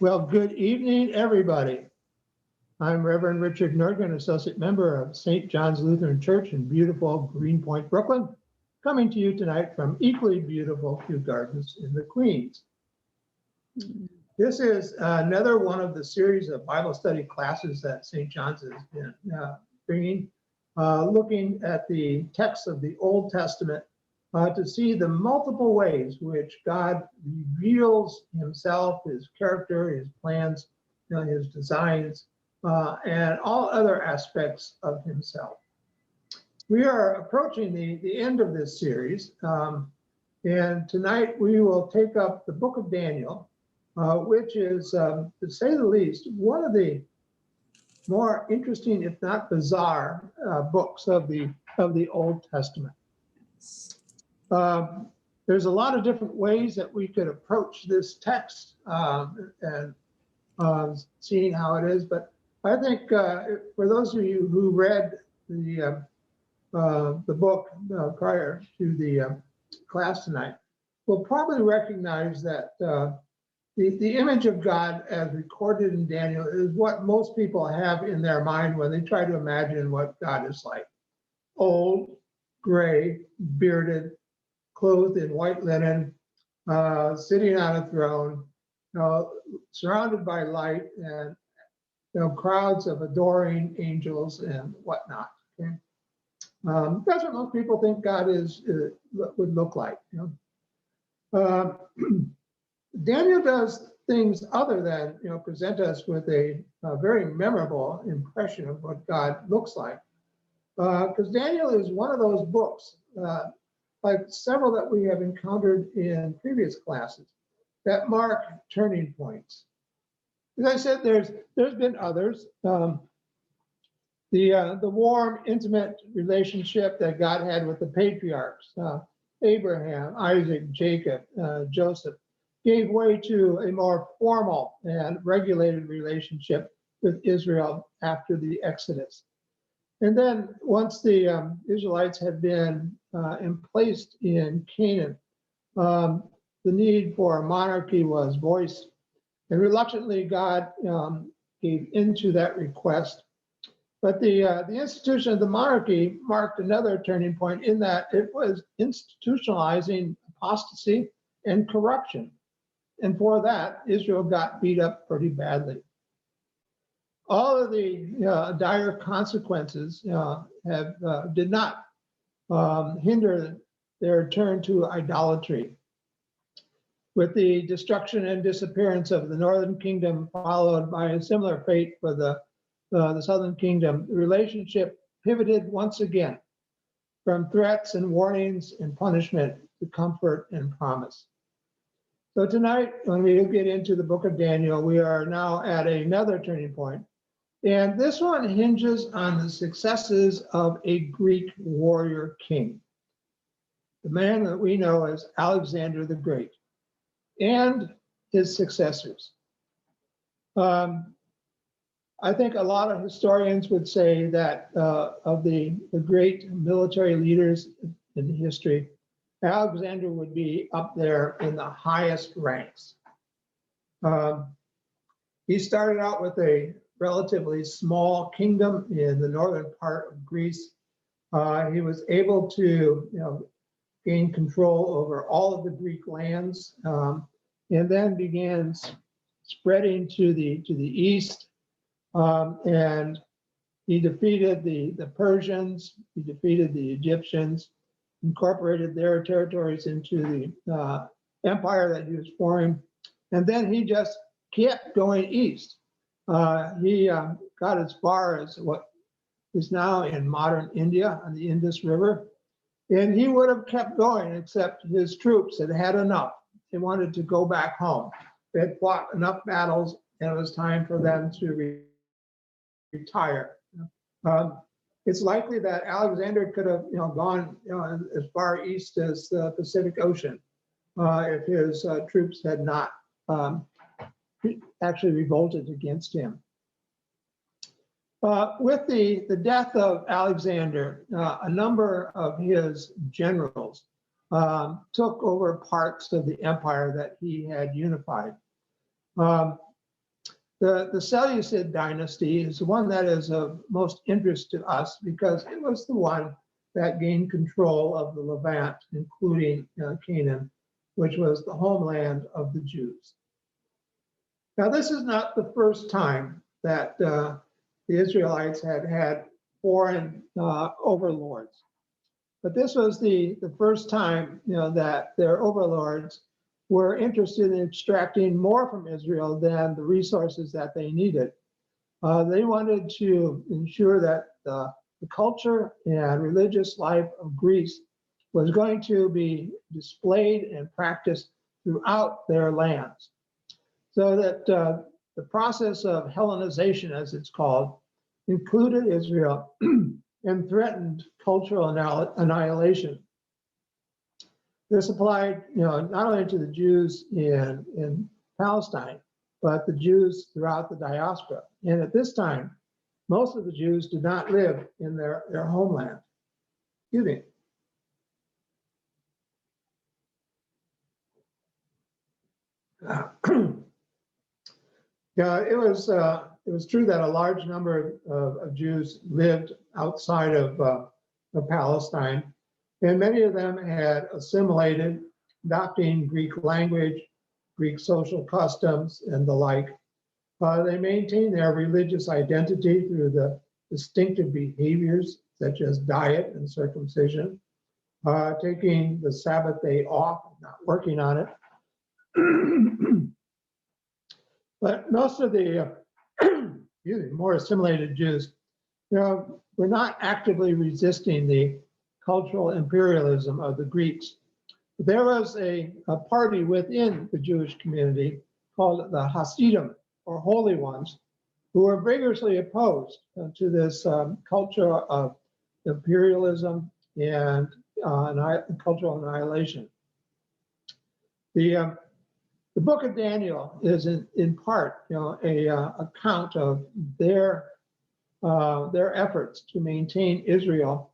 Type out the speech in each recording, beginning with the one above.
Well, good evening, everybody. I'm Reverend Richard Nordgren, Associate Member of St. John's Lutheran Church in beautiful Greenpoint, Brooklyn, coming to you tonight from equally beautiful Kew Gardens in the Queens. This is another one of the series of Bible study classes that St. John's has been bringing, looking at the text of the Old Testament to see the multiple ways which God reveals himself, his character, his plans, his designs, and all other aspects of himself. We are approaching the end of this series, and tonight we will take up the book of Daniel, which is, to say the least, one of the more interesting, if not bizarre, books of the Old Testament. There's a lot of different ways that we could approach this text and seeing how it is, but I think for those of you who read the book prior to the class tonight, will probably recognize that the image of God as recorded in Daniel is what most people have in their mind when they try to imagine what God is like. Old, gray, bearded, clothed in white linen, sitting on a throne, surrounded by light and crowds of adoring angels and whatnot. Okay? That's what most people think God would look like. Daniel does things other than present us with a very memorable impression of what God looks like, because Daniel is one of those books, like several that we have encountered in previous classes, that mark turning points. As I said, there's been others. The warm, intimate relationship that God had with the patriarchs, Abraham, Isaac, Jacob, Joseph, gave way to a more formal and regulated relationship with Israel after the Exodus. And then once the Israelites had been emplaced in Canaan, the need for a monarchy was voiced. And reluctantly, God gave into that request. But the institution of the monarchy marked another turning point in that it was institutionalizing apostasy and corruption. And for that, Israel got beat up pretty badly. All of the dire consequences did not hinder their turn to idolatry. With the destruction and disappearance of the northern kingdom, followed by a similar fate for the southern kingdom, the relationship pivoted once again from threats and warnings and punishment to comfort and promise. So tonight, when we get into the book of Daniel, we are now at another turning point. And this one hinges on the successes of a Greek warrior king, the man that we know as Alexander the Great, and his successors. I think a lot of historians would say that of the great military leaders in history, Alexander would be up there in the highest ranks. He started out with a relatively small kingdom in the northern part of Greece. He was able to gain control over all of the Greek lands, and then began spreading to the east. And he defeated the Persians, he defeated the Egyptians, incorporated their territories into the empire that he was forming. And then he just kept going east. He got as far as what is now in modern India on the Indus River. And he would have kept going, except his troops had had enough. They wanted to go back home. They had fought enough battles, and it was time for them to retire. It's likely that Alexander could have gone as far east as the Pacific Ocean if his troops had not actually revolted against him. With the death of Alexander, a number of his generals took over parts of the empire that he had unified. The Seleucid dynasty is the one that is of most interest to us because it was the one that gained control of the Levant, including Canaan, which was the homeland of the Jews. Now, this is not the first time that the Israelites had foreign overlords, but this was the first time, that their overlords were interested in extracting more from Israel than the resources that they needed. They wanted to ensure that the culture and religious life of Greece was going to be displayed and practiced throughout their lands. So that the process of Hellenization, as it's called, included Israel and threatened cultural annihilation. This applied, not only to the Jews in Palestine, but the Jews throughout the diaspora. And at this time, most of the Jews did not live in their homeland. Excuse me. Yeah, it was true that a large number of Jews lived outside of Palestine, and many of them had assimilated, adopting Greek language, Greek social customs, and the like. They maintained their religious identity through the distinctive behaviors such as diet and circumcision, taking the Sabbath day off, not working on it. But most of the more assimilated Jews, were not actively resisting the cultural imperialism of the Greeks. There was a party within the Jewish community called the Hasidim, or Holy Ones, who were vigorously opposed to this culture of imperialism and cultural annihilation. The book of Daniel is in part, a account of their efforts to maintain Israel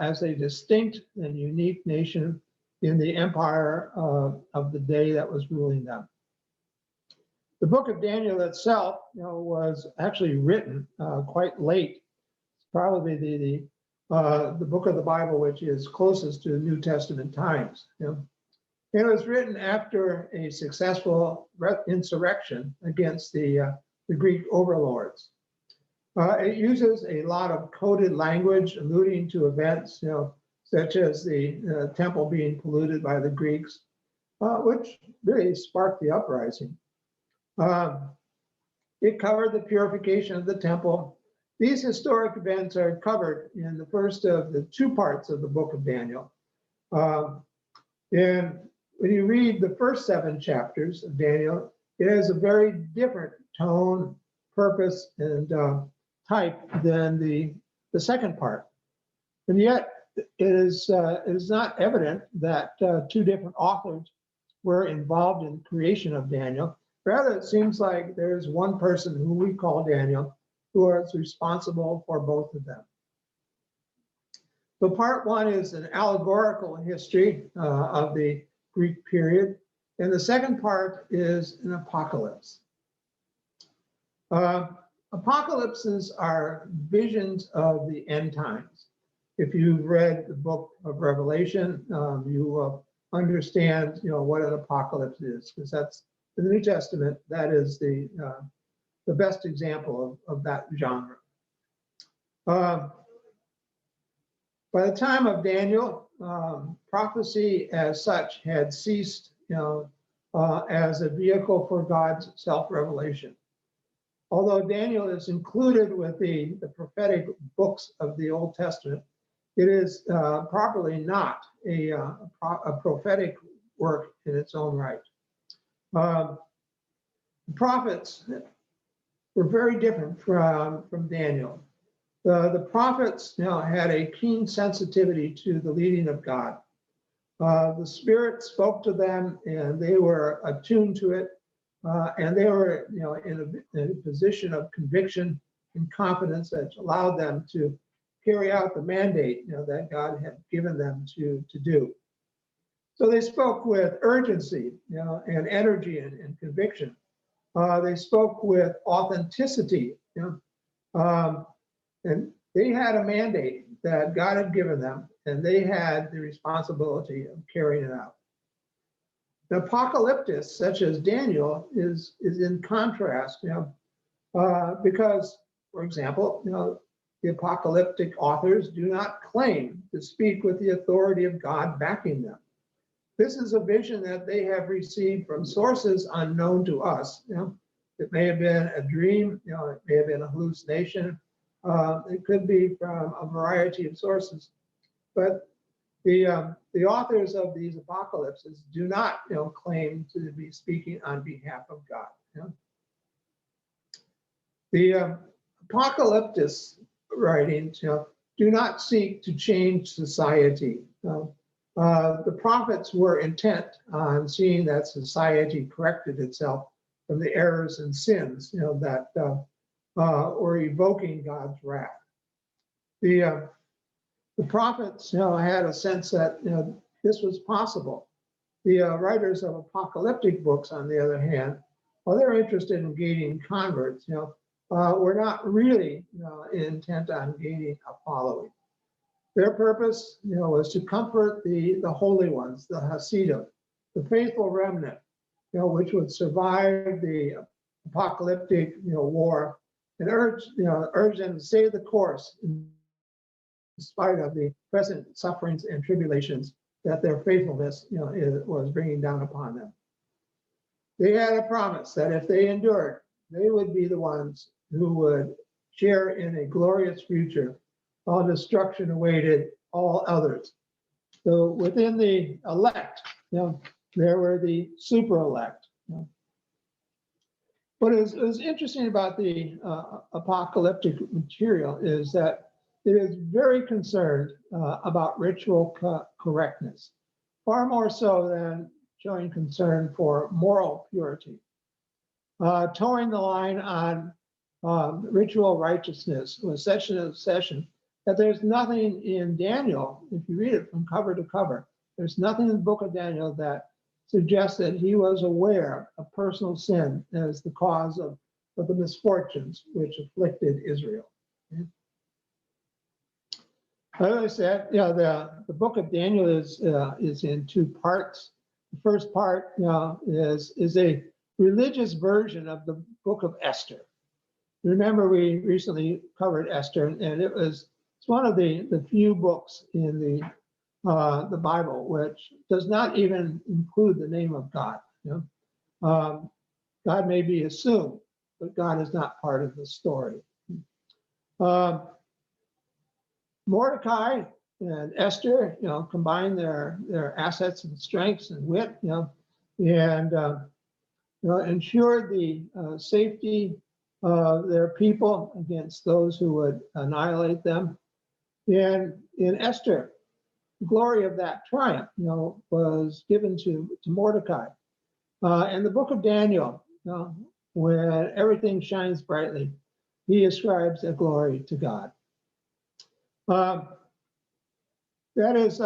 as a distinct and unique nation in the empire of the day that was ruling them. The book of Daniel itself, was actually written quite late. It's probably the book of the Bible which is closest to New Testament times. It was written after a successful insurrection against the Greek overlords. It uses a lot of coded language alluding to events, such as the temple being polluted by the Greeks, which really sparked the uprising. It covered the purification of the temple. These historic events are covered in the first of the two parts of the book of Daniel. And when you read the first 7 chapters of Daniel, it has a very different tone, purpose, and type than the second part. And yet, it is not evident that 2 different authors were involved in the creation of Daniel. Rather, it seems like there's one person who we call Daniel who is responsible for both of them. So part 1 is an allegorical history of the Greek period, and the second part is an apocalypse. Apocalypses are visions of the end times. If you've read the book of Revelation, you will understand, what an apocalypse is, because that's in the New Testament. That is the best example of that genre. By the time of Daniel, prophecy as such had ceased, as a vehicle for God's self-revelation. Although Daniel is included with the prophetic books of the Old Testament, it is properly not a prophetic work in its own right. The prophets were very different from Daniel. The prophets had a keen sensitivity to the leading of God. The Spirit spoke to them, and they were attuned to it, and they were, in a position of conviction and confidence that allowed them to carry out the mandate, that God had given them to do. So they spoke with urgency, and energy and conviction. They spoke with authenticity, and they had a mandate that God had given them, and they had the responsibility of carrying it out. The apocalyptists, such as Daniel, is in contrast, because, for example, the apocalyptic authors do not claim to speak with the authority of God backing them. This is a vision that they have received from sources unknown to us. It may have been a dream, it may have been a hallucination. It could be from a variety of sources, but the authors of these apocalypses do not, claim to be speaking on behalf of God. The apocalyptic writings, do not seek to change society. The prophets were intent on seeing that society corrected itself from the errors and sins, that were evoking God's wrath. The prophets, had a sense that this was possible. The writers of apocalyptic books, on the other hand, while they're interested in gaining converts, were not really intent on gaining a following. Their purpose, was to comfort the holy ones, the Hasidim, the faithful remnant, which would survive the apocalyptic, war, and urge them to stay the course in spite of the present sufferings and tribulations that their faithfulness, was bringing down upon them. They had a promise that if they endured, they would be the ones who would share in a glorious future, while destruction awaited all others. So within the elect, there were the super elect. What is interesting about the apocalyptic material is that it is very concerned about ritual correctness, far more so than showing concern for moral purity. Towing the line on ritual righteousness was such an obsession that there's nothing in Daniel, if you read it from cover to cover, there's nothing in the book of Daniel that suggests that he was aware of personal sin as the cause of the misfortunes which afflicted Israel. As I said, the book of Daniel is in two parts. The first part, is a religious version of the book of Esther. Remember, we recently covered Esther, and it's one of the few books in the Bible which does not even include the name of God. God may be assumed, but God is not part of the story. Mordecai and Esther, combine their assets and strengths and wit, and ensure the safety of their people against those who would annihilate them. And in Esther, the glory of that triumph, was given to Mordecai. And the book of Daniel, when everything shines brightly, he ascribes that glory to God. That is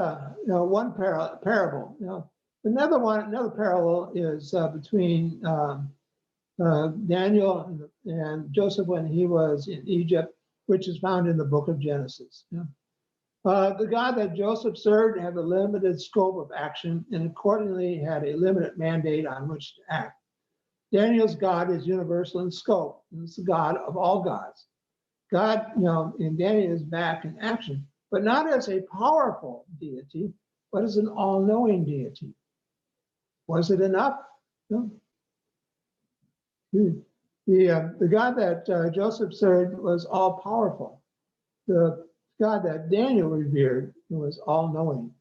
one parable. Another parallel is between Daniel and Joseph when he was in Egypt, which is found in the book of Genesis. The God that Joseph served had a limited scope of action and accordingly had a limited mandate on which to act. Daniel's God is universal in scope, and it's the God of all gods. God, in Daniel is back in action, but not as a powerful deity, but as an all-knowing deity. Was it enough? No. The God that Joseph served was all-powerful. The God that Daniel revered was all-knowing.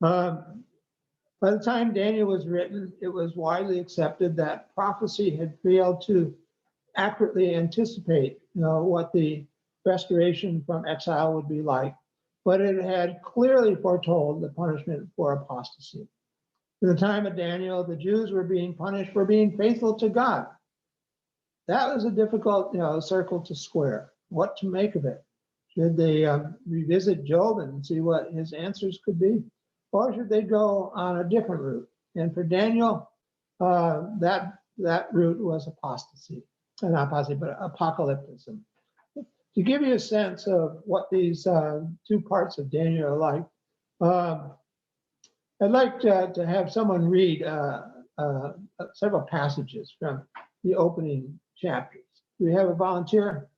By the time Daniel was written, it was widely accepted that prophecy had failed to accurately anticipate what the restoration from exile would be like, but it had clearly foretold the punishment for apostasy. In the time of Daniel, the Jews were being punished for being faithful to God. That was a difficult circle to square. What to make of it? Should they revisit Job and see what his answers could be? Or should they go on a different route? And for Daniel, that that root was apostasy, not apostasy, but apocalypticism. To give you a sense of what these two parts of Daniel are like, I'd like to have someone read several passages from the opening chapters. Do we have a volunteer?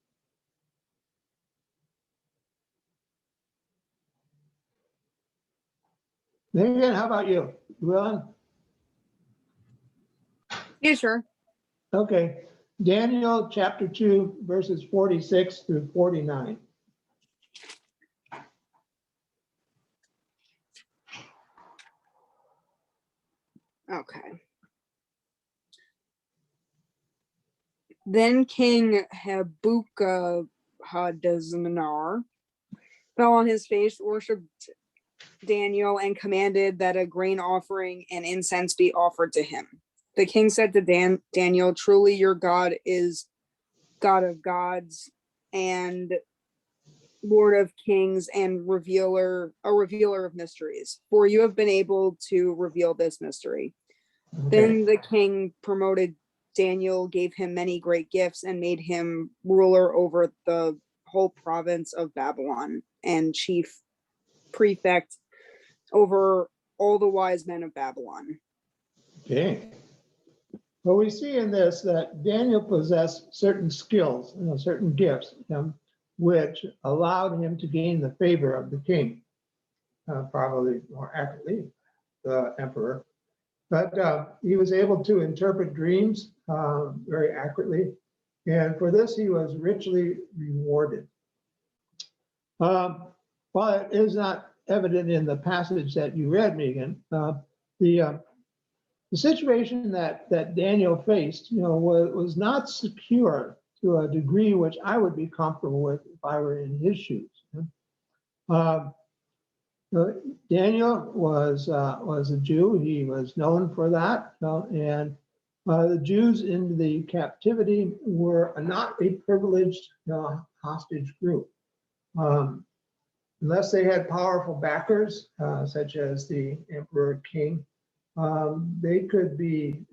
Megan, how about you? You willing? Yeah, sure. Okay. Daniel chapter 2, verses 46 through 49. Okay. Then King Nebuchadnezzar fell on his face, worshipped Daniel, and commanded that a grain offering and incense be offered to him. The king said to Daniel, "Truly your God is God of gods and Lord of kings and a revealer of mysteries, for you have been able to reveal this mystery." Okay. Then the king promoted Daniel, gave him many great gifts, and made him ruler over the whole province of Babylon and chief prefect over all the wise men of Babylon. Okay. Well, we see in this that Daniel possessed certain skills, certain gifts, which allowed him to gain the favor of the king, probably more accurately, the emperor. But he was able to interpret dreams very accurately, and for this he was richly rewarded. While it is not evident in the passage that you read, Megan, the situation that Daniel faced, was not secure to a degree which I would be comfortable with if I were in his shoes. Daniel was a Jew. He was known for that, and the Jews in the captivity were not a privileged hostage group. Unless they had powerful backers, such as the emperor king, they could be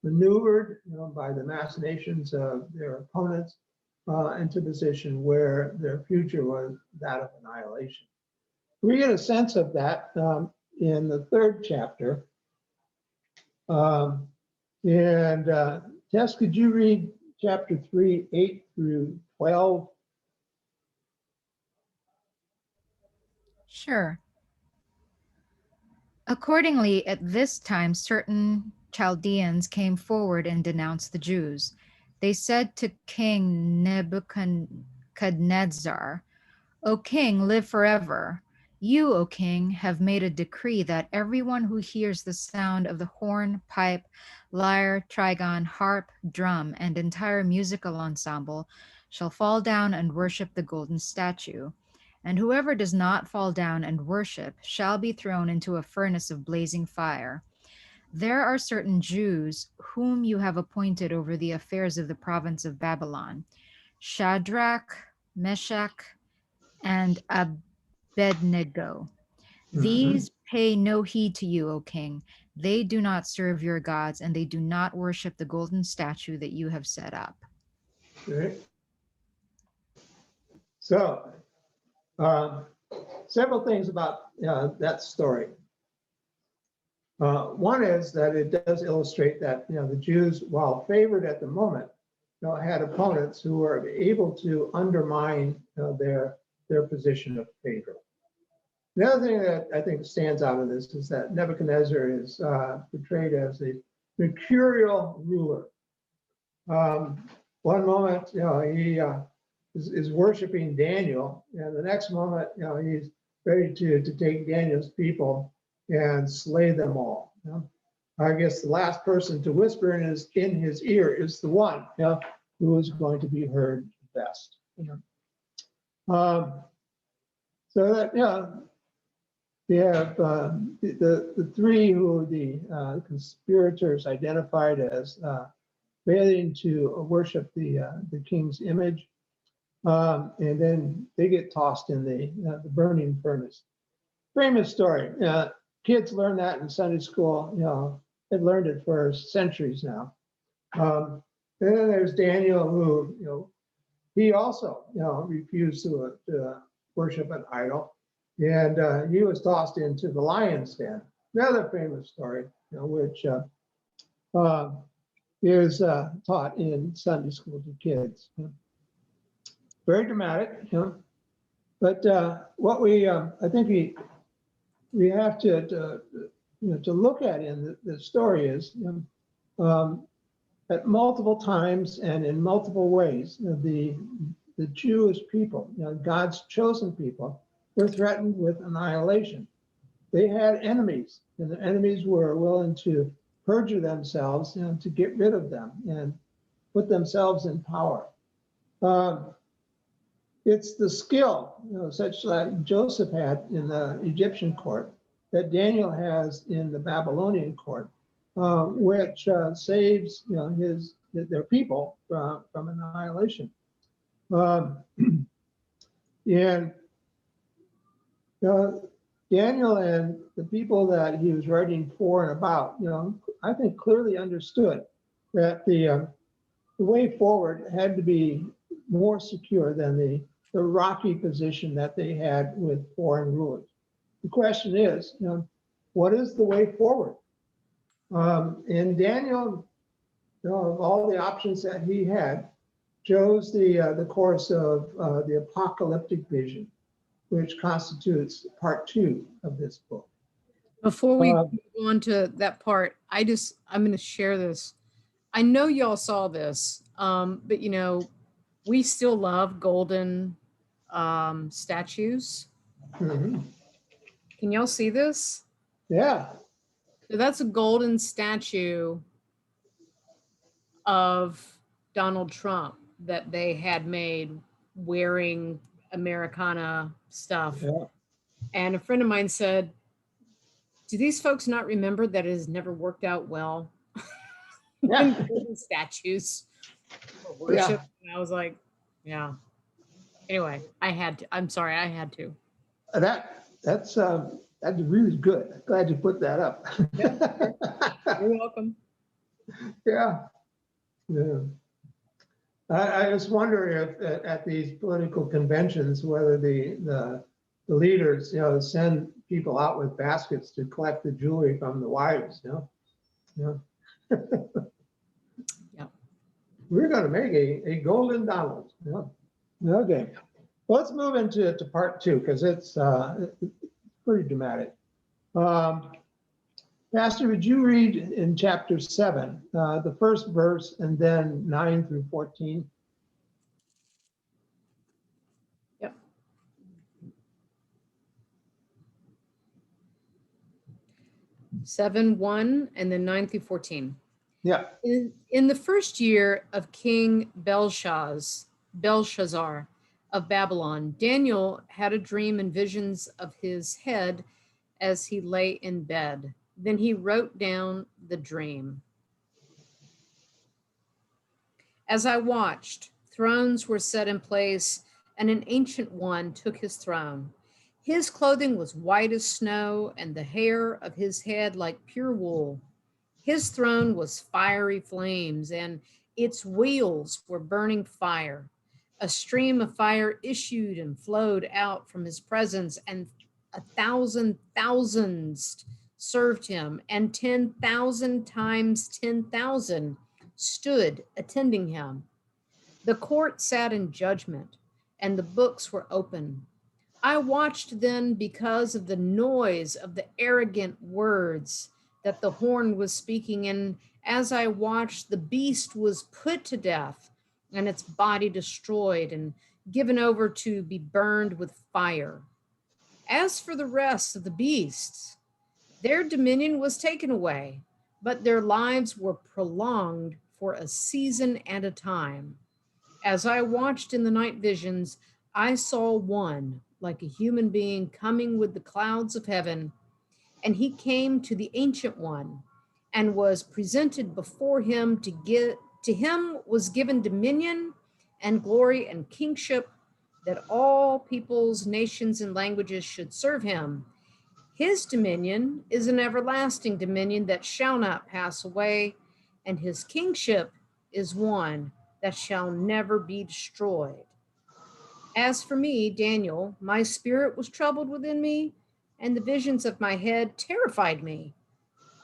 maneuvered by the machinations of their opponents into a position where their future was that of annihilation. We get a sense of that in the third chapter. Tess, could you read chapter 3, 8 through 12? Sure. Accordingly, at this time, certain Chaldeans came forward and denounced the Jews. They said to King Nebuchadnezzar, "O king, live forever. You, O king, have made a decree that everyone who hears the sound of the horn, pipe, lyre, trigon, harp, drum, and entire musical ensemble shall fall down and worship the golden statue. And whoever does not fall down and worship shall be thrown into a furnace of blazing fire. There are certain Jews whom you have appointed over the affairs of the province of Babylon, Shadrach, Meshach, and Abednego. These pay no heed to you, O king. They do not serve your gods, and they do not worship the golden statue that you have set up." Okay. So, several things about that story. One is that it does illustrate that the Jews, while favored at the moment, had opponents who were able to undermine their position of favor. The other thing that I think stands out of this is that Nebuchadnezzar is portrayed as a mercurial ruler. One moment, he is worshiping Daniel, and the next moment, he's ready to take Daniel's people and slay them all. I guess the last person to whisper in his ear is the one who is going to be heard best. So that we have the three who the conspirators identified as failing to worship the king's image, and then they get tossed in the burning furnace. Famous story. Kids learn that in Sunday school. They've learned it for centuries now. And then there's Daniel, who, he also, refused to worship an idol. And he was tossed into the lion's den. Another famous story, which is taught in Sunday school to kids. Very dramatic, but what I think we have to look at in the story is at multiple times and in multiple ways, the Jewish people, God's chosen people, were threatened with annihilation. They had enemies, and the enemies were willing to perjure themselves, to get rid of them and put themselves in power. It's the skill, such that Joseph had in the Egyptian court, that Daniel has in the Babylonian court, which saves, their people from annihilation. And Daniel and the people that he was writing for and about, I think clearly understood that the way forward had to be more secure than the rocky position that they had with foreign rulers. The question is, what is the way forward? And Daniel, of all the options that he had, chose the course of the apocalyptic vision, which constitutes part 2 of this book. Before we go on to that part, I'm going to share this. I know y'all saw this, but we still love golden statues. Mm-hmm. Can y'all see this? Yeah. So that's a golden statue of Donald Trump that they had made wearing Americana stuff. Yeah. And a friend of mine said, do these folks not remember that it has never worked out well? Yeah. Golden statues for worship. And I was like, yeah. Anyway, I'm sorry, I had to. That's really good. Glad you put that up. You're welcome. Yeah. I just wonder if at these political conventions, whether the leaders, send people out with baskets to collect the jewelry from the wives, Yeah. We're going to make a golden Donald. Yeah. Okay. Well, let's move into part 2 because it's pretty dramatic. Pastor, would you read in chapter 7, the first verse, and then 9 through 14? Yep. Seven, 1, and then 9 through 14. Yeah. In the first year of King Belshazzar of Babylon, Daniel had a dream and visions of his head as he lay in bed. Then he wrote down the dream. As I watched, thrones were set in place, and an ancient one took his throne. His clothing was white as snow, and the hair of his head like pure wool. His throne was fiery flames, and its wheels were burning fire. A stream of fire issued and flowed out from his presence, and 1,000 thousands served him, and 10,000 times 10,000 stood attending him. The court sat in judgment, and the books were open. I watched then because of the noise of the arrogant words that the horn was speaking, and as I watched, the beast was put to death and its body destroyed and given over to be burned with fire. As for the rest of the beasts, their dominion was taken away, but their lives were prolonged for a season and a time. As I watched in the night visions, I saw one like a human being coming with the clouds of heaven, and he came to the Ancient One and was presented before him. To him was given dominion and glory and kingship, that all peoples, nations, and languages should serve him. His dominion is an everlasting dominion that shall not pass away, and his kingship is one that shall never be destroyed. As for me, Daniel, my spirit was troubled within me, and the visions of my head terrified me.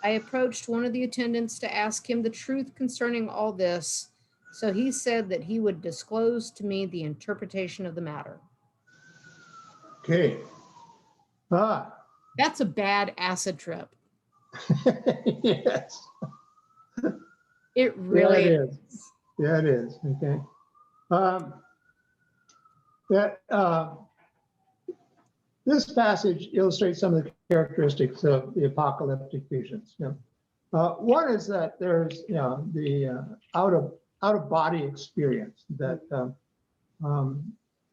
I approached one of the attendants to ask him the truth concerning all this, so he said that he would disclose to me the interpretation of the matter. Okay. Ah, That's a bad acid trip. yes. It really it is. Yeah, it is. Okay. That this passage illustrates some of the characteristics of the apocalyptic visions. One is that there's, the out of body experience that,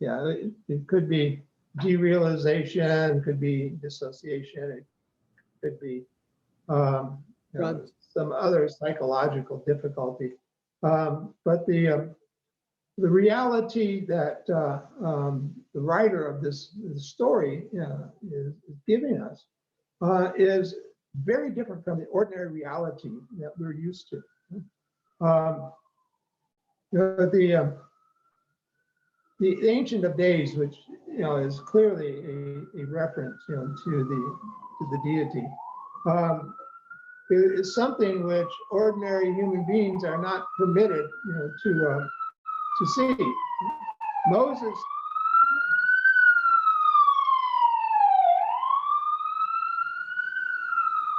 it could be derealization, could be dissociation, it could be some other psychological difficulty. But the reality that the writer of this story is giving us is very different from the ordinary reality that we're used to. The Ancient of Days, which is clearly a reference to the deity, is something which ordinary human beings are not permitted to see. Moses.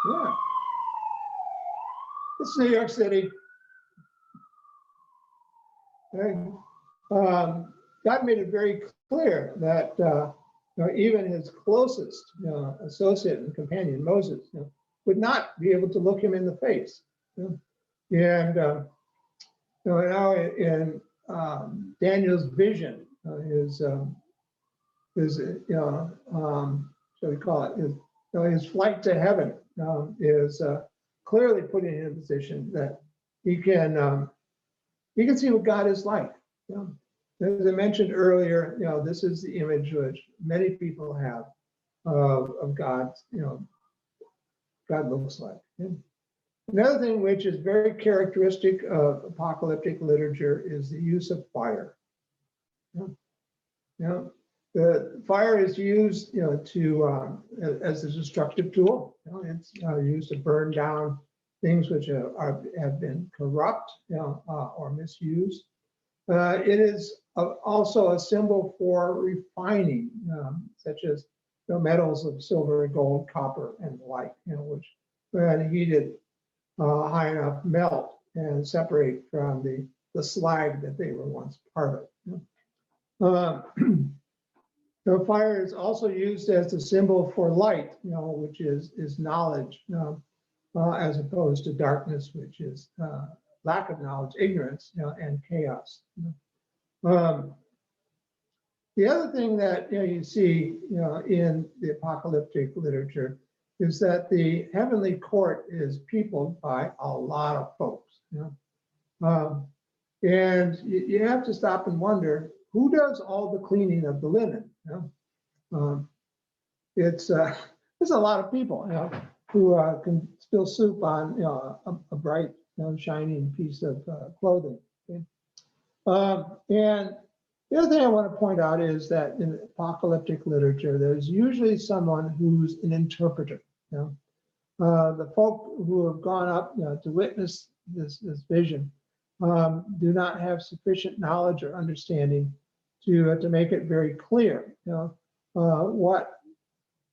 Yeah. It's New York City. And, God made it very clear that even his closest associate and companion, Moses, would not be able to look him in the face. And now in Daniel's vision, shall we call it, his flight to heaven is clearly putting him in a position that he can see what God is like. As I mentioned earlier, this is the image which many people have of God. God looks like. Another thing which is very characteristic of apocalyptic literature is the use of fire. The fire is used, as a destructive tool. It's used to burn down things which have been corrupt, or misused. It is also a symbol for refining, such as metals of silver, gold, copper, and light, which when heated high enough melt and separate from the slag that they were once part of. The fire is also used as a symbol for light, which is knowledge, as opposed to darkness, which is lack of knowledge, ignorance, and chaos. The other thing that you see, in the apocalyptic literature is that the heavenly court is peopled by a lot of folks. And you have to stop and wonder, who does all the cleaning of the linen? There's a lot of people, who can spill soup on a bright, shining piece of clothing. Okay? And the other thing I want to point out is that in apocalyptic literature, there's usually someone who's an interpreter. The folk who have gone up to witness this vision do not have sufficient knowledge or understanding to make it very clear, what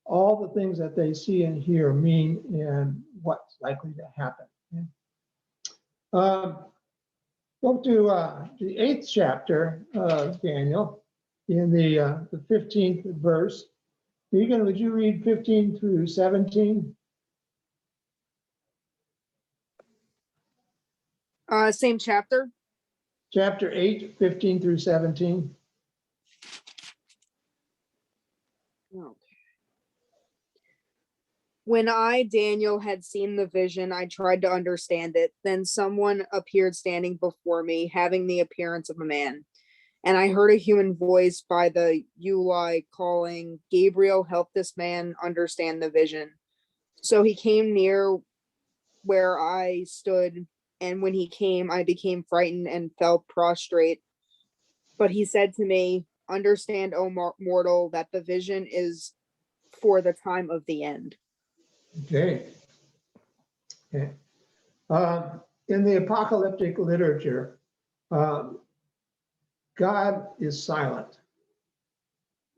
all the things that they see and hear mean and what's likely to happen. Go to the 8th chapter of Daniel in the 15th verse. Megan, would you read 15 through 17? Same chapter. Chapter 8, 15 through 17. Okay. When I, Daniel, had seen the vision, I tried to understand it. Then someone appeared standing before me, having the appearance of a man. And I heard a human voice by the Uli calling, "Gabriel, help this man understand the vision." So he came near where I stood and when he came, I became frightened and fell prostrate. But he said to me, understand, O mortal, that the vision is for the time of the end. Okay. Okay. In the apocalyptic literature, God is silent.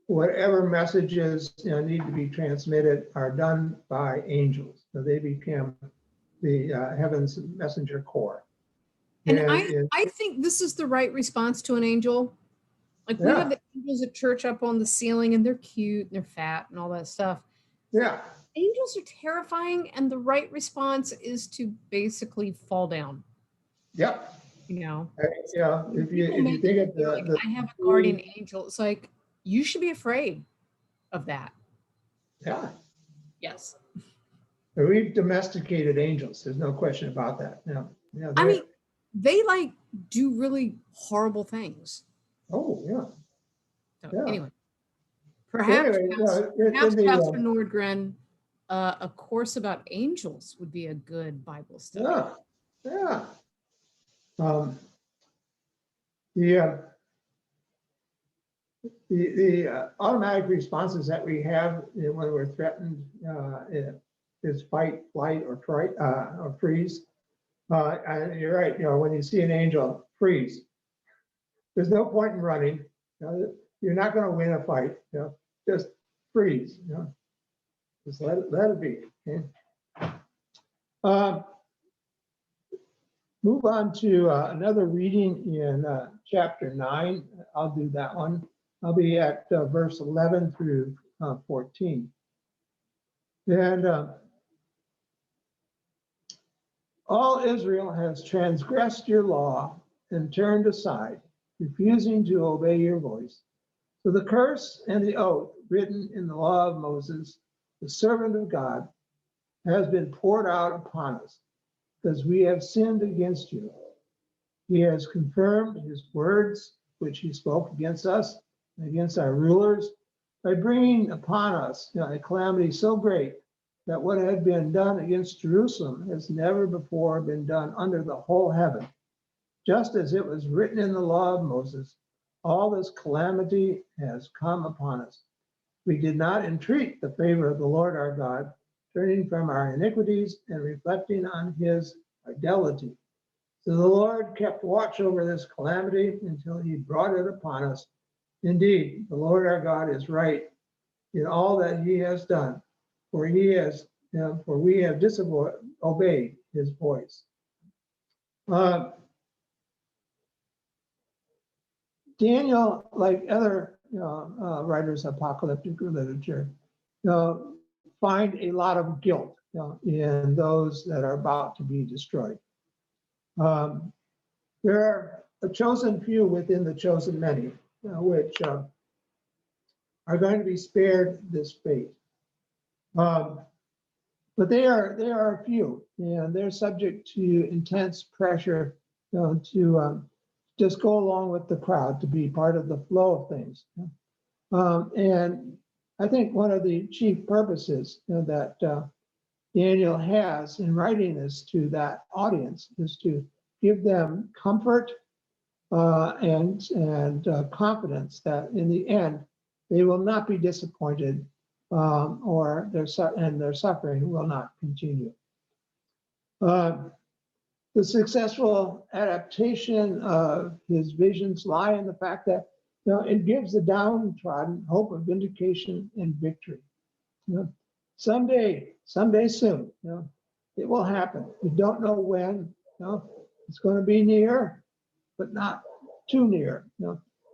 Whatever messages need to be transmitted are done by angels. So they become the heaven's messenger corps. And And I think this is the right response to an angel. Like we have Yeah. the angels at church up on the ceiling, and they're cute and they're fat and all that stuff. yeah, Angels are terrifying, and the right response is to basically fall down. yep. You know, Yeah, if people you make think it of like, I have a guardian angel. It's like you should be afraid of that. yeah, Yes. we've domesticated angels. There's no question about that. Yeah, I mean, they like do really horrible things. oh yeah. So Yeah. anyway, perhaps, Anyway, perhaps in Pastor the Nordgren, a course about angels would be a good Bible study. yeah. The automatic responses that we have when we're threatened is fight, flight, or freeze. And you're right. When you see an angel, freeze. There's no point in running. You're not going to win a fight. Just freeze. Just let it be. Okay? Move on to another reading in chapter 9. I'll do that one. I'll be at verse 11 through 14. And all Israel has transgressed your law and turned aside, refusing to obey your voice. So the curse and the oath written in the law of Moses, the servant of God, has been poured out upon us, because we have sinned against you. He has confirmed his words, which he spoke against us and against our rulers, by bringing upon us a calamity so great that what had been done against Jerusalem has never before been done under the whole heaven. Just as it was written in the law of Moses, all this calamity has come upon us. We did not entreat the favor of the Lord our God, turning from our iniquities and reflecting on his fidelity. So the Lord kept watch over this calamity until he brought it upon us. Indeed, the Lord our God is right in all that he has done, for we have disobeyed his voice. Daniel, like other writers of apocalyptic literature, find a lot of guilt in those that are about to be destroyed. There are a chosen few within the chosen many, which are going to be spared this fate. But they are a few, and they're subject to intense pressure to just go along with the crowd, to be part of the flow of things. And I think one of the chief purposes that Daniel has in writing this to that audience is to give them comfort and confidence that in the end they will not be disappointed, or their suffering will not continue. The successful adaptation of his visions lie in the fact that it gives the downtrodden hope of vindication and victory. Someday soon, it will happen. We don't know when. It's going to be near, but not too near.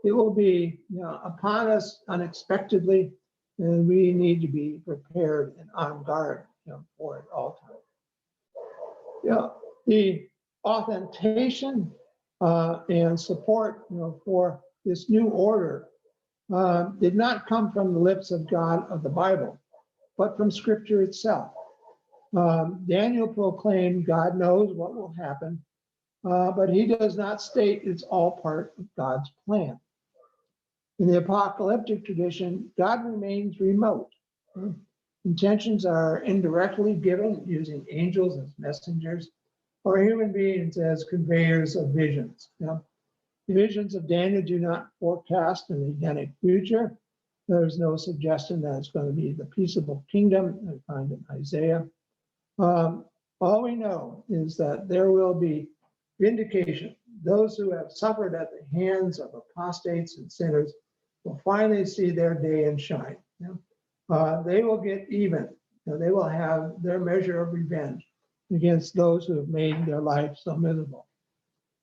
It will be upon us unexpectedly, and we need to be prepared and on guard for it all times. The authentication and support for this new order did not come from the lips of God of the Bible, but from Scripture itself. Daniel proclaimed God knows what will happen, but he does not state it's all part of God's plan. In the apocalyptic tradition, God remains remote. Intentions are indirectly given using angels as messengers, or human beings as conveyors of visions. The visions of Daniel do not forecast an Edenic future. There's no suggestion that it's going to be the peaceable kingdom I find in Isaiah. All we know is that there will be vindication. Those who have suffered at the hands of apostates and sinners will finally see their day and shine. They will get even. They will have their measure of revenge against those who have made their life so miserable.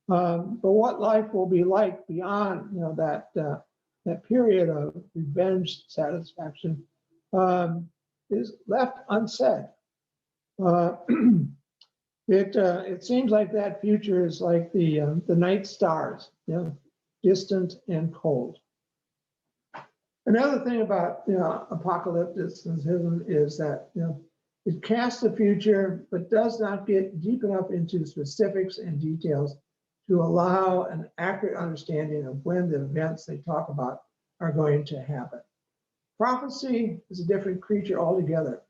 But what life will be like beyond that period of revenge satisfaction is left unsaid. It seems like that future is like the night stars, distant and cold. Another thing about apocalypticism is that it casts the future, but does not get deep enough into specifics and details to allow an accurate understanding of when the events they talk about are going to happen. Prophecy is a different creature altogether.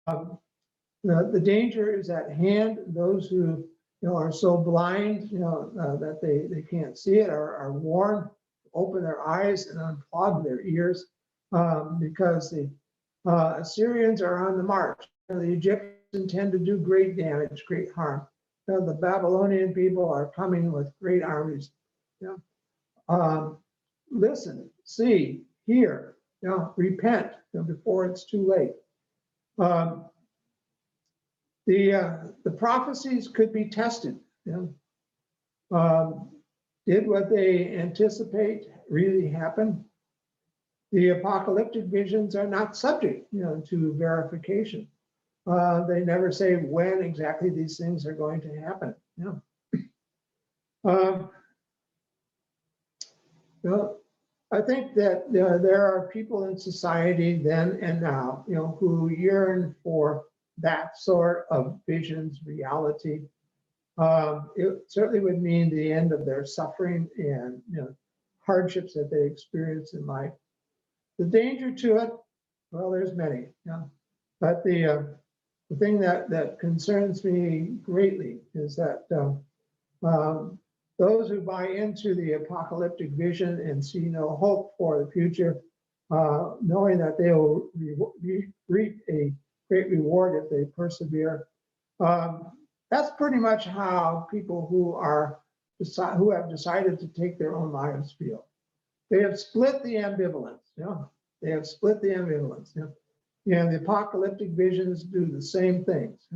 The danger is at hand. Those who are so blind that they can't see it are warned to open their eyes and unplug their ears because the Assyrians are on the march. The Egyptians intend to do great damage, great harm. The Babylonian people are coming with great armies. Listen, see, hear, repent before it's too late. The prophecies could be tested. Did what they anticipate really happen? The apocalyptic visions are not subject, to verification. They never say when exactly these things are going to happen. I think that there are people in society then and now, who yearn for that sort of visions, reality. It certainly would mean the end of their suffering and hardships that they experience in life. The danger to it, well, there's many. But the thing that concerns me greatly is that those who buy into the apocalyptic vision and see no hope for the future, knowing that they will reap a great reward if they persevere. That's pretty much how people who have decided to take their own lives feel. They have split the ambivalence. They have split the ambivalence. And the apocalyptic visions do the same things.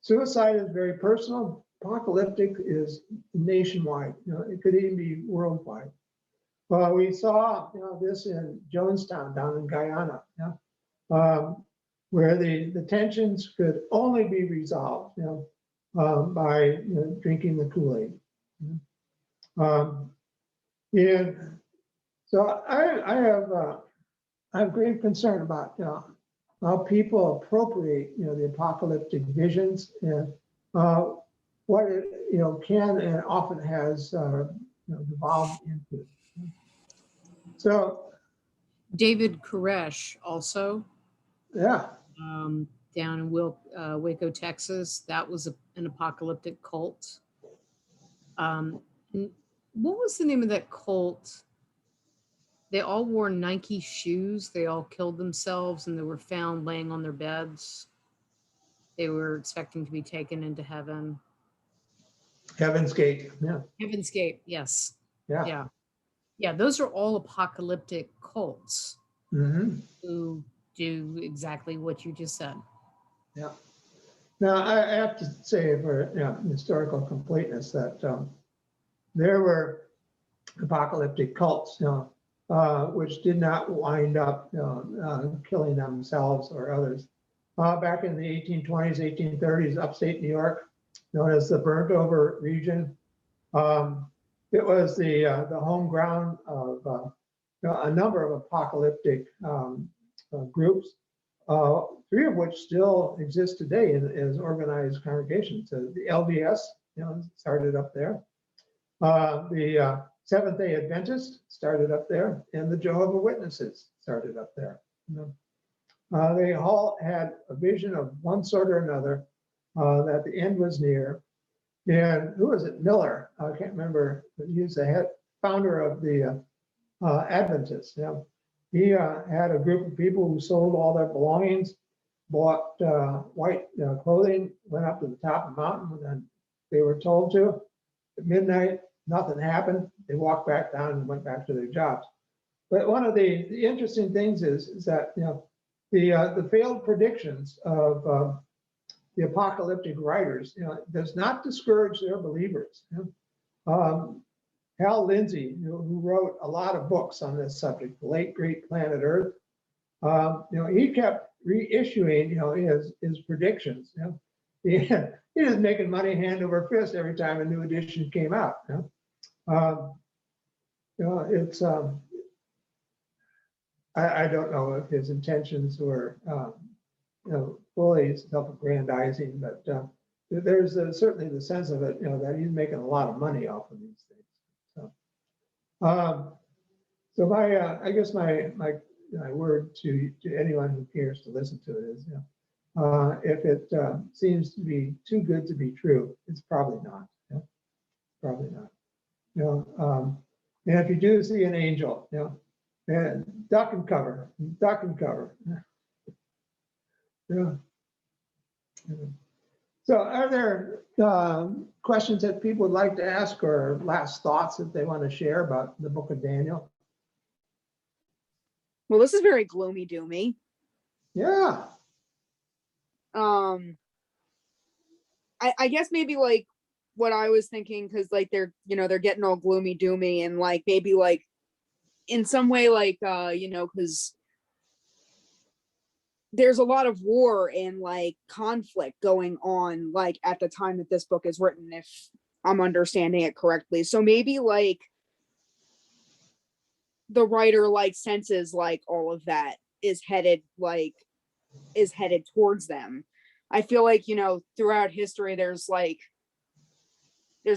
Suicide is very personal. Apocalyptic is nationwide. It could even be worldwide. Well, we saw this in Jonestown down in Guyana, where the tensions could only be resolved by drinking the Kool-Aid. And so I have great concern about how people appropriate the apocalyptic visions and what it can and often has devolved into. So David Koresh also yeah, down in Waco, Texas. That was an apocalyptic cult. What was the name of that cult? They all wore Nike shoes. They all killed themselves and they were found laying on their beds. They were expecting to be taken into heaven. Heaven's Gate. Yeah. Heaven's Gate, yes. Yeah. Yeah. Yeah, those are all apocalyptic cults who do exactly what you just said. Yeah. Now, I have to say for historical completeness that there were apocalyptic cults, which did not wind up killing themselves or others. Back in the 1820s, 1830s, upstate New York, known as the burnt over region, it was the home ground of a number of apocalyptic groups, three of which still exist today as organized congregations. So the LDS, started up there. The Seventh-day Adventists started up there, and the Jehovah Witnesses started up there. They all had a vision of one sort or another that the end was near. And who was it? Miller. I can't remember. He was the head founder of the Adventists. You know, he had a group of people who sold all their belongings, bought white clothing, went up to the top of the mountain, and then they were told to. At midnight, nothing happened. They walked back down and went back to their jobs. But one of the interesting things is that, you know, the failed predictions of the apocalyptic writers, you know, does not discourage their believers. You know? Hal Lindsey, who wrote a lot of books on this subject, the late great Planet Earth, you know, he kept reissuing, you know, his predictions. You know, he was making money hand over fist every time a new edition came out. You know, it's I don't know if his intentions were you know, fully self-aggrandizing, but there's certainly the sense of it, you know, that he's making a lot of money off of these things. So my I guess my word to anyone who cares to listen to it is, you know, if it seems to be too good to be true, it's probably not. You know? Probably not. You know, and if you do see an angel, you know, and duck and cover, duck and cover. Yeah. So are there questions that people would like to ask or last thoughts that they want to share about the book of Daniel? Well, this is very gloomy doomy. Yeah. I guess maybe like what I was thinking, because like they're, you know, they're getting all gloomy doomy, and like maybe like in some way, like you know, because there's a lot of war and like conflict going on like at the time that this book is written, if I'm understanding it correctly. So maybe like the writer like senses like all of that is headed towards them. I feel like, you know, throughout history there's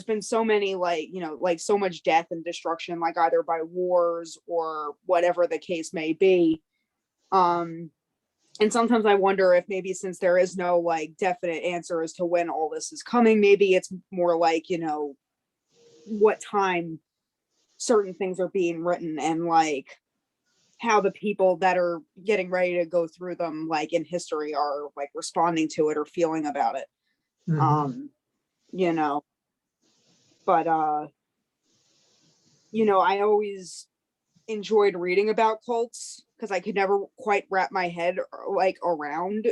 been so many, like, you know, like so much death and destruction, like either by wars or whatever the case may be. And sometimes I wonder if maybe, since there is no like definite answer as to when all this is coming, maybe it's more like, you know, what time certain things are being written, and like how the people that are getting ready to go through them like in history are like responding to it or feeling about it. Mhm. You know, but you know, I always enjoyed reading about cults because I could never quite wrap my head like around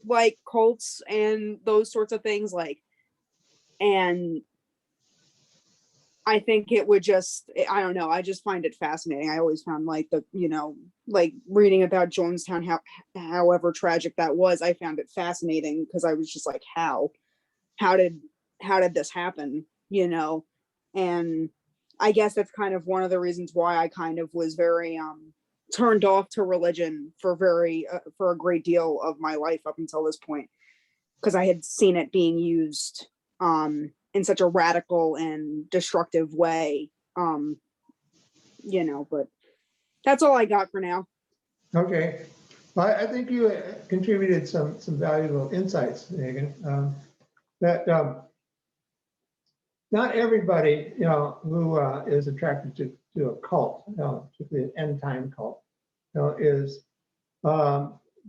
like cults and those sorts of things, like, and I think it would just, I don't know, I just find it fascinating. I always found like the, you know, like reading about Jonestown, however tragic that was, I found it fascinating because I was just like, how did this happen, you know? And I guess that's kind of one of the reasons why I kind of was very turned off to religion for a great deal of my life up until this point, because I had seen it being used in such a radical and destructive way, you know. But that's all I got for now. Okay. Well, I think you contributed some valuable insights, Megan. That not everybody, you know, who is attracted to a cult, you know, particularly an end time cult, you know, is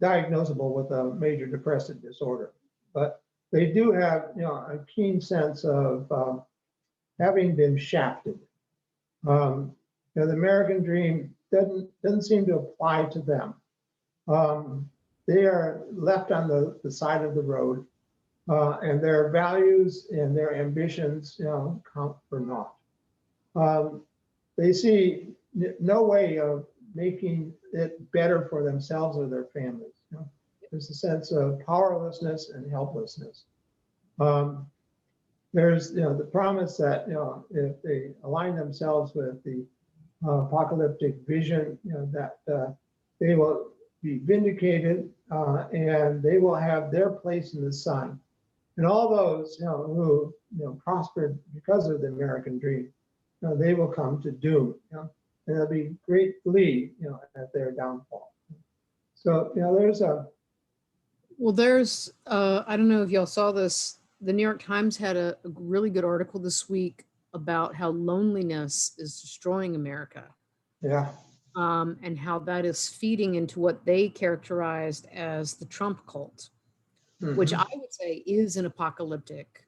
diagnosable with a major depressive disorder. But they do have, you know, a keen sense of having been shafted. You know, the American dream doesn't seem to apply to them. They are left on the side of the road, and their values and their ambitions, you know, count for naught. They see no way of making it better for themselves or their families. You know? There's a sense of powerlessness and helplessness. There's, you know, the promise that, you know, if they align themselves with the apocalyptic vision, you know, that they will be vindicated and they will have their place in the sun. And all those, you know, who, you know, prospered because of the American dream, you know, they will come to doom, you know, and there'll be great glee, you know, at their downfall. So, you know, there's Well, there's, I don't know if y'all saw this. The New York Times had a really good article this week about how loneliness is destroying America, Yeah. and how that is feeding into what they characterized as the Trump cult, which Mhm. I would say is an apocalyptic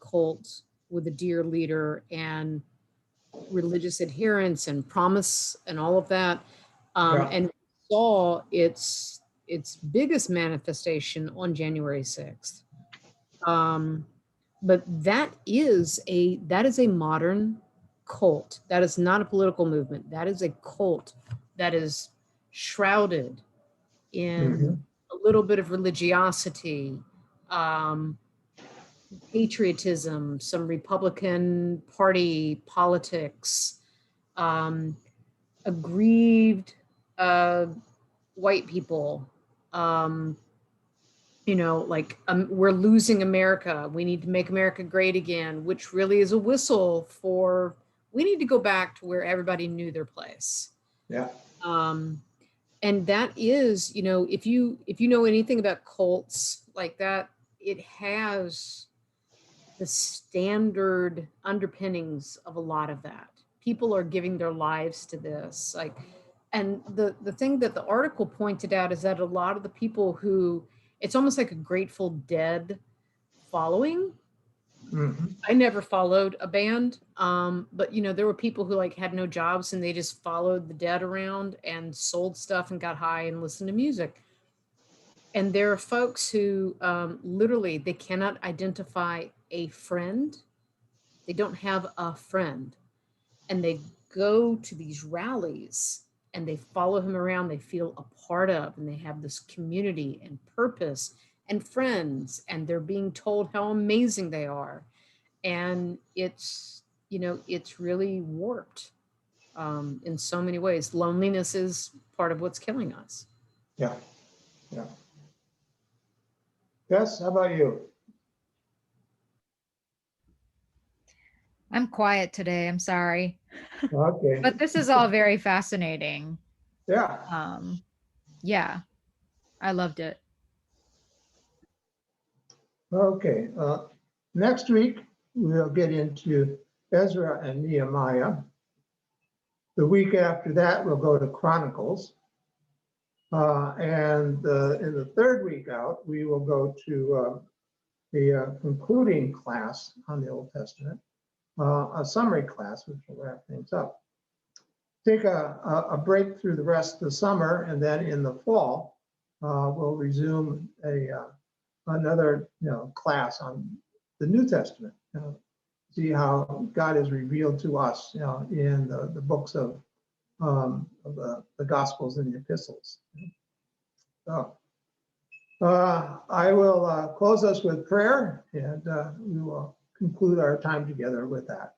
cult with a dear leader and religious adherence and promise and all of that. Yeah. And saw its biggest manifestation on January 6th. But that is a modern cult. That is not a political movement. That is a cult that is shrouded in Mhm. a little bit of religiosity, um, patriotism, some Republican Party politics, um, aggrieved uh, white people, um, like we're losing America. We need to make America great again, which really is a whistle for we need to go back to where everybody knew their place. Yeah. Um, and that is, if you know anything about cults like that, it has the standard underpinnings of a lot of that. People are giving their lives to this, like, and the thing that the article pointed out is that a lot of the people who it's almost like a Grateful Dead following. Mhm. I never followed a band, but there were people who like had no jobs and they just followed the Dead around and sold stuff and got high and listened to music. And there are folks who literally they cannot identify a friend. They don't have a friend, and they go to these rallies and they follow him around. They feel a part of, and they have this community and purpose and friends, and they're being told how amazing they are. And it's really warped in so many ways. Loneliness is part of what's killing us. Yeah. Yeah. Yes. How about you? I'm quiet today. I'm sorry. Okay. But this is all very fascinating. Yeah. Yeah, I loved it. Okay. Next week, we'll get into Ezra and Nehemiah. The week after that, we'll go to Chronicles. And in the third week out, we will go to the concluding class on the Old Testament, a summary class, which will wrap things up. Take a break through the rest of the summer, and then in the fall, we'll resume another class on the New Testament. See how God is revealed to us, in the books of the Gospels and the Epistles. So I will close us with prayer, and we will conclude our time together with that.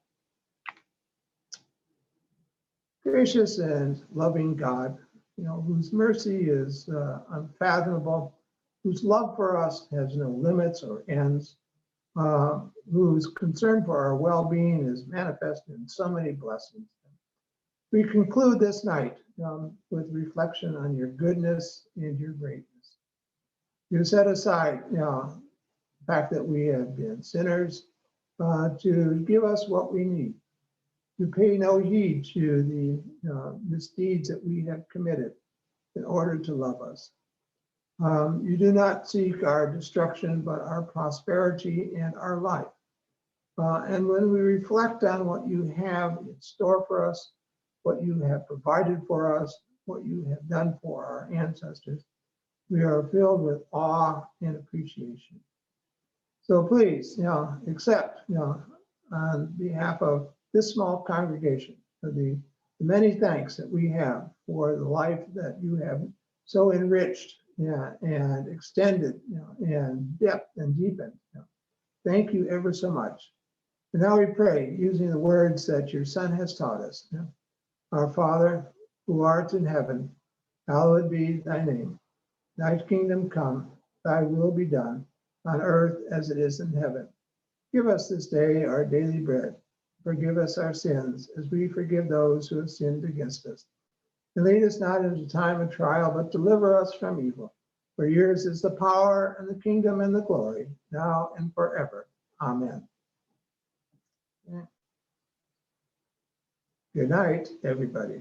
Gracious and loving God, whose mercy is unfathomable, whose love for us has no limits or ends, whose concern for our well-being is manifested in so many blessings. We conclude this night with reflection on your goodness and your greatness. You set aside the fact that we have been sinners to give us what we need. You pay no heed to the misdeeds that we have committed in order to love us. You do not seek our destruction, but our prosperity and our life. And when we reflect on what you have in store for us, what you have provided for us, what you have done for our ancestors, we are filled with awe and appreciation. So please, accept, on behalf of this small congregation, the many thanks that we have for the life that you have so enriched, and extended, and depth and deepened. Thank you ever so much. And now we pray using the words that your Son has taught us. Our Father, who art in heaven, hallowed be thy name. Thy kingdom come, thy will be done, on earth as it is in heaven. Give us this day our daily bread. Forgive us our sins, as we forgive those who have sinned against us. And lead us not into time of trial, but deliver us from evil. For yours is the power and the kingdom and the glory, now and forever. Amen. Good night, everybody.